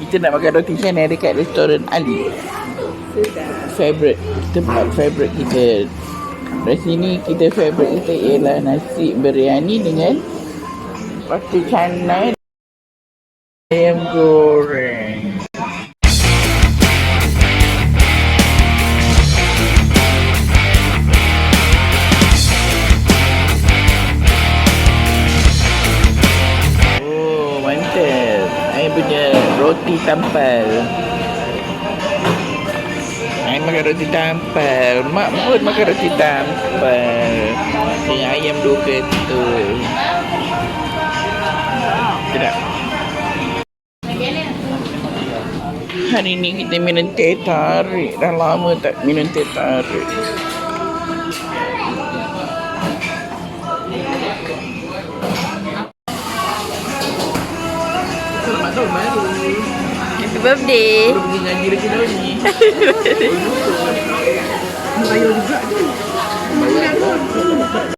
Kita nak makan roti canai dekat restoran Ali. Favorite, tempat favorite kita. Dari sini kita favorite kita ialah nasi biryani dengan roti canai, ayam goreng. Oh, mantap. Saya punya roti tampal. Saya makan roti tampal. Mak pun makan roti tampal dengan ayam 2 ketul. Sedap. Hari ni kita minum teh tarik. Dah lama tak minum teh tarik. Selamat tahun baru. Happy birthday. Belum pergi ngaji lagi tahun ni. Bayar juga tu. Bayar juga.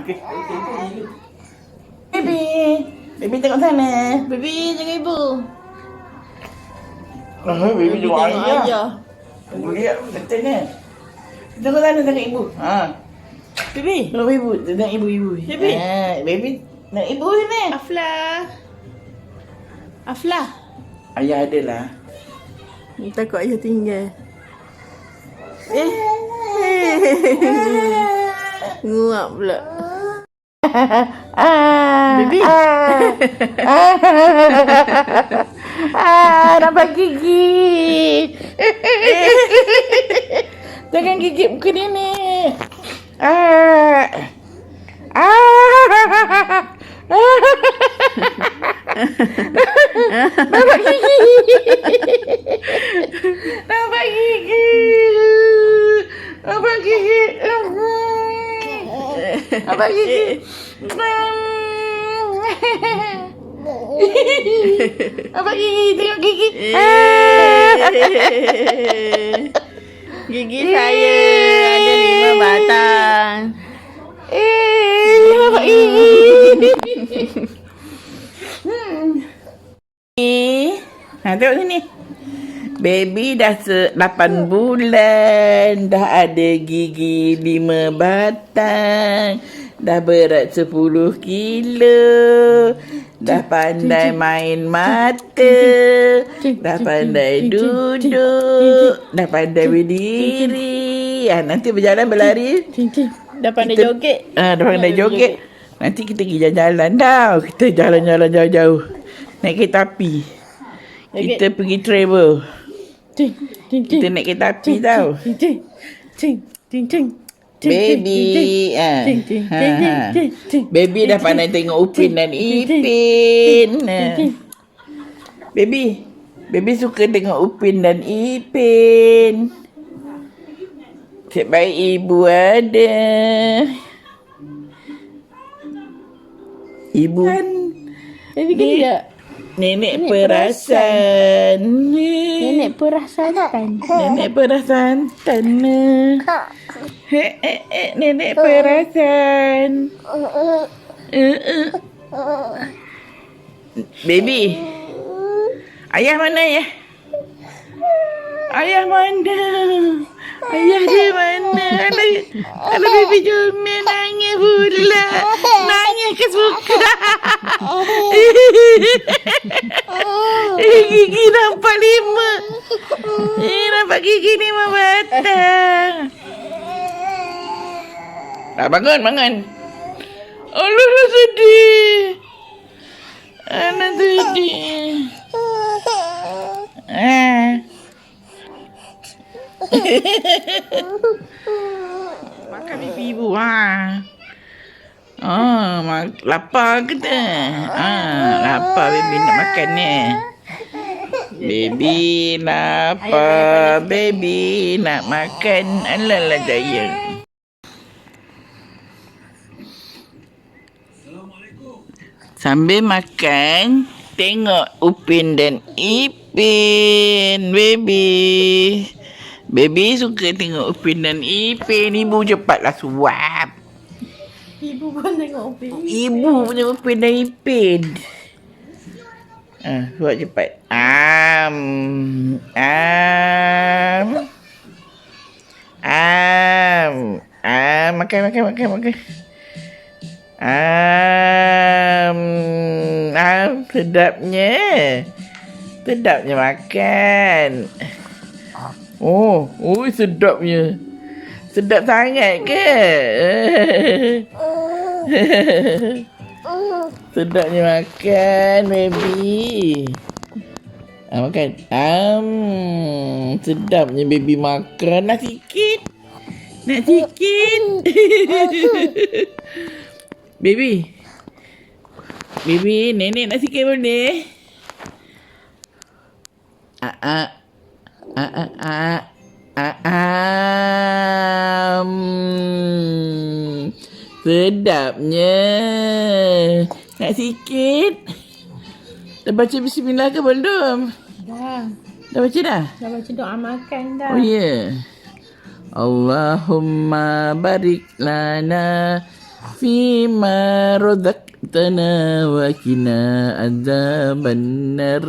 Okay. Baby tengok sana. Baby jangan ibu. Baby tengok ayah. ayah. Lihat betul ni. Tengok sana tengok ibu. Ha. Baby. Tengok ibu, tengok ibu. Baby. Ha, baby nak ibu sini. Afla. Ayah ada lah. Takut ayah tinggal. Nguap pula. Baby. Nampak gigi. Jangan gigit muka nenek. Nampak gigi. Nampak gigi. Nampak gigi. Nampak gigi. Nampak gigi. Tengok gigi. Gigi saya ada 5 batang. Nampak gigi. Tengok sini. Baby dah 8 bulan. Dah ada gigi 5 batang. Dah berat 10 kilo. Dah pandai main mata. Dah pandai duduk. Dah pandai berdiri. Nanti berjalan berlari. Dah pandai joget. Dah pandai joget. Nanti kita pergi jalan-jalan tau. Kita jalan-jalan jauh-jauh. Naik kereta api. Kita pergi travel. Kita naik kereta api tau. Baby. Baby dah pandai tengok Upin dan Ipin. Baby suka tengok Upin dan Ipin. Sebab ibu ada. Ibu kan. Baby kena tak? Nenek perasan. Nenek perasan. Nenek perasan. Nenek perasan. Baby. Ayah mana ya? Ayah mana? Ayah dia mana? Ada baby Jomel nangis pula. Nangis ke suka? Gigi nampak 5. Nampak gigi 5 batang. Bangun. Allah sedih. Anak sedih. Makan pipi ibu. Lapar ke tak? Lapar baby nak makan ni. Baby lapar. Baby nak makan. Alalah jaya. Sambil makan, tengok Upin dan Ipin. Baby suka tengok Upin dan Ipin. Ibu cepatlah suap. Ibu pun tengok Upin. Ibu punya Upin dan Ipin. Suap cepat. Makan. Sedapnya makan. Sedapnya. Sedap sangat ke? Sedapnya makan, baby. Makan. Sedapnya baby makan. Nak sikit. Baby, nenek nak sikit boleh? Sedapnya. Nak sikit? Dah baca bismillah ke belum? Dah. Dah baca dah? Dah baca doa makan dah. Oh ya. Yeah. Allahumma barik lana fima razaqtana wa qina adzabannar.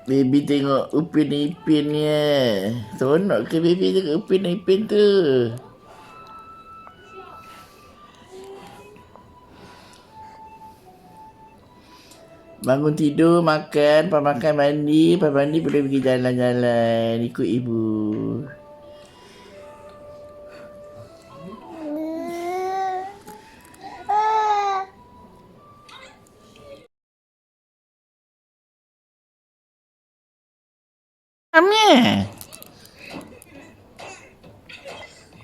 Baby tengok Upin Ipin ya. Seronok ke baby tengok Upin Ipin tu? Bangun tidur, makan, mandi, boleh pergi jalan-jalan ikut ibu. Amnya.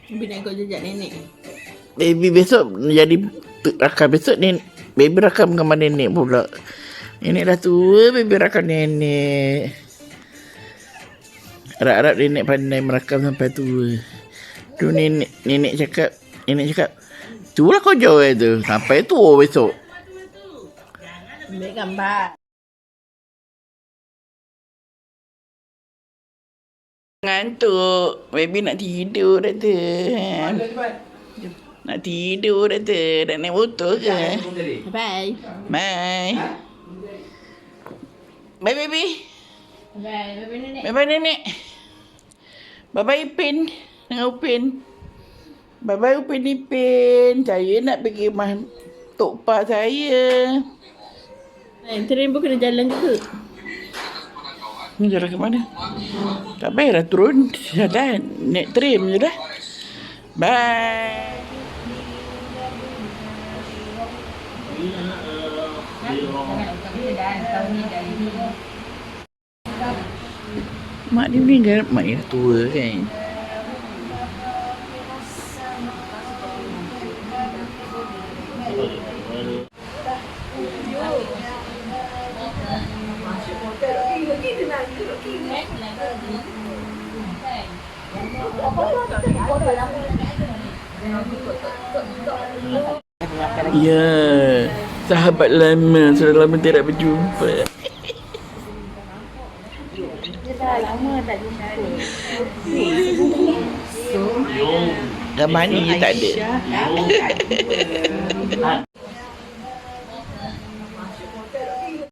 Baby nak ikut jejak nenek. Baby besok jadi rakam besok ni. Baby rakam gambar nenek pula. Nenek dah tua, baby rakam nenek. Harap-harap nenek pandai merakam sampai tua. Tu nenek cakap, itulah kau jauh tu. Sampai tua besok. Ambil gambar. Ngantuk. Baby nak tidur dah tu. Nak tidur dah tu. Dah naik motor ke? Bye. Bye. Bye baby. Bye. Bye nenek. Bye bye nenek. Bye bye Ipin. Dengan Upin. Bye bye Upin Ipin. Saya nak pergi rumah Tok Pa saya. Train pun kena jalan juga. Jalan ke mana? Tak payahlah turun. Jalan. Naik tram je dah. Bye. Mak dia meninggal. Mak dia tua kan. Ya, sahabat lama, sudah lama tidak berjumpa. Dah lama tak jumpa. Gambar ni je tak ada.